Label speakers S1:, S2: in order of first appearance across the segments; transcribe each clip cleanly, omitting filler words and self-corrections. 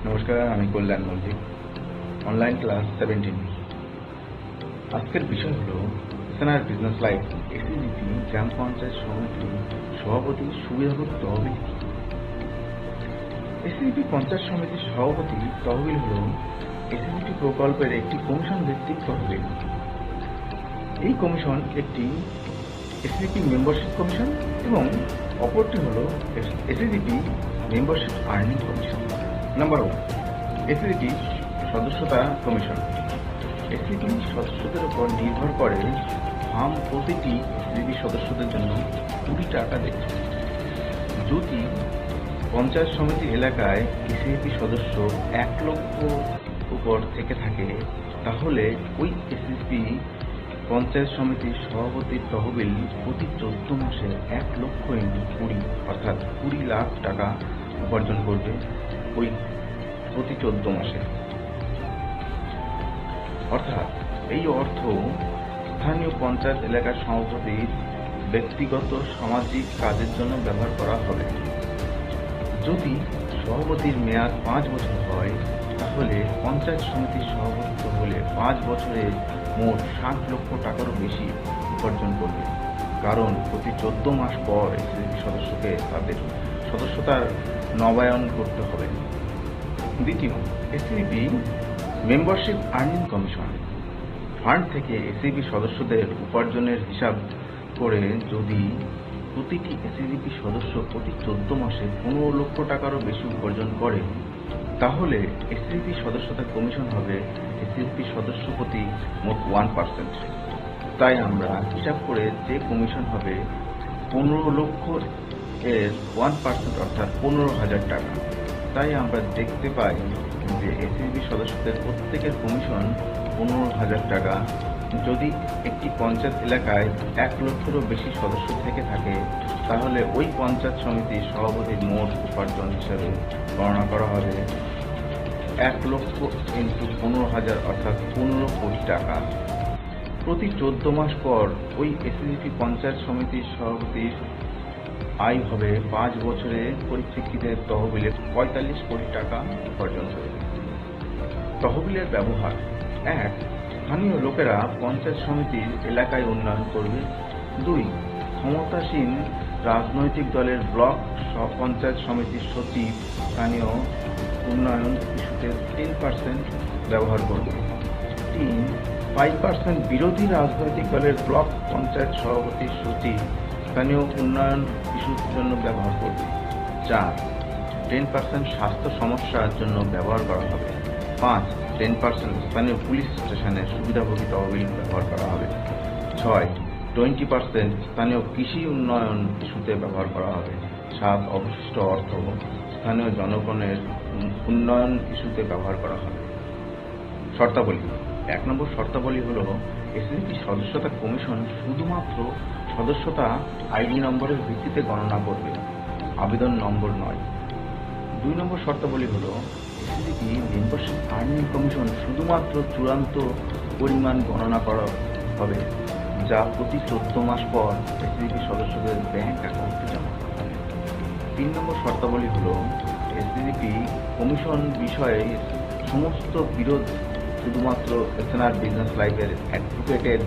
S1: নমস্কার, আমি কল্যাণ Mallick, online class 17। আজকের বিষয় হলো এসএনআর বিজনেস লাইফ এসিজিপি গ্রাম পঞ্চায়েত সমিতি সভাপতি সুবিধাভোগ তহবিল। এসিজিপি পঞ্চায়েত সমিতির সভাপতি তহবিল হল এসিজিপি প্রকল্পের একটি কমিশন ভিত্তিক তহবিল। এই কমিশন একটি এসিজিপি মেম্বারশিপ কমিশন এবং অপরটি হল ACGP membership earning commission. Number 1, ACGP সদস্যতা কমিশন। এসিজিপি সদস্যদের উপর নির্ভর করে ফার্ম প্রতিটি এসিজিপি সদস্যদের জন্য 20 টাকা দেয়। যদি পঞ্চায়েত সমিতি এলাকায় এসিজিপি সদস্য 1 লক্ষ উপর থেকে থাকে, তাহলে ওই এসিজিপি পঞ্চায়েত সমিতির সভাপতির তহবিল প্রতি 14 মাসে 1 লক্ষ × 20 অর্থাৎ 20 লাখ টাকা উপার্জন করবে ওই প্রতি 14 মাসে। অর্থাৎ এই অর্থ স্থানীয় পঞ্চায়েত এলাকার সভাপতির ব্যক্তিগত সামাজিক কাজের জন্য ব্যবহার করা হবে। যদি সভাপতির মেয়াদ 5 বছর হয়, তাহলে পঞ্চায়েত সমিতির সভাপতি হলে 5 বছরে মোট 60 লক্ষ টাকারও বেশি উপার্জন করবে, কারণ প্রতি 14 মাস পর এসিজিপি সদস্যকে তাদের সদস্যতার নবায়ন করতে হবে। দ্বিতীয়, এসিজিপি মেম্বারশিপ আর্নিং কমিশন। ফান্ড থেকে এসিজিপি সদস্যদের উপার্জনের হিসাব করে যদি প্রতিটি এসিজিপি সদস্য প্রতি 14 মাসে 15 লক্ষ টাকারও বেশি উপার্জন করে, তাহলে এসিজিপি সদস্যতা কমিশন হবে এসিজিপি সদস্য প্রতি মোট 1%। তাই আমরা হিসাব করে যে কমিশন হবে 15 লক্ষ এর 1% অর্থাৎ 15,000 টাকা। তাই আমরা দেখতে পাই যে এসিজিপি সদস্যদের প্রত্যেকের কমিশন 15,000 টাকা। যদি একটি পঞ্চায়েত এলাকায় 1 লক্ষেরও বেশি সদস্য থেকে থাকে, তাহলে ওই পঞ্চায়েত সমিতির সভাপতির মোট উপার্জন হিসাবে গণনা করা হবে 1 লক্ষ × 15,000 অর্থাৎ 15 কোটি টাকা। প্রতি 14 মাস পর ওই এসিজিপি পঞ্চায়েত সমিতির সভাপতির আয় হবে 5 বছরের পরিপ্রেক্ষিতে তহবিলে 45 কোটি টাকা উপার্জন করবে। তহবিলের ব্যবহার: 1, স্থানীয় লোকেরা পঞ্চায়েত সমিতির এলাকায় উন্নয়ন করবে। 2, ক্ষমতাসীন রাজনৈতিক দলের ব্লক পঞ্চায়েত সমিতির সচিব স্থানীয় উন্নয়ন ইস্যুতে 10% ব্যবহার করবে। 3, 5% বিরোধী রাজনৈতিক দলের ব্লক পঞ্চায়েত সভাপতির সচিব স্থানীয় উন্নয়ন ইস্যুর জন্য ব্যবহার করবে। 4, 10% স্বাস্থ্য সমস্যার জন্য ব্যবহার করা হবে। 5, 10% স্থানীয় পুলিশ স্টেশনের সুবিধাভোগী তহবিল ব্যবহার করা হবে। 6, 20% স্থানীয় কৃষি উন্নয়ন ইস্যুতে ব্যবহার করা হবে। 7, অবশিষ্ট অর্থ স্থানীয় জনগণের উন্নয়ন ইস্যুতে ব্যবহার করা হবে। শর্তাবলী: 1 নম্বর শর্তাবলী হল এসিজিপি সদস্যতা কমিশন শুধুমাত্র সদস্যতা আইডি নম্বরের ভিত্তিতে গণনা করবে, আবেদন নম্বর নয়। 2 নম্বর শর্তাবলী হল এসিজিপি মেম্বারশিপ আর্নিং কমিশন শুধুমাত্র চূড়ান্ত পরিমাণ গণনা করা হবে, যা প্রতি 14 মাস পর এসিজিপি সদস্যদের ব্যাংক অ্যাকাউন্টে জমা করা হবে। 3 নম্বর শর্তাবলী হল এসিজিপি কমিশন বিষয়ে সমস্ত বিরোধ শুধুমাত্র এসএনআর বিজনেস লাইফের অ্যাডভোকেটের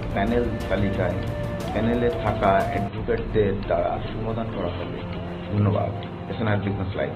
S1: প্যানেলে থাকা অ্যাডভোকেটদের দ্বারা সমাধান করা হবে। ধন্যবাদ। SNR business life.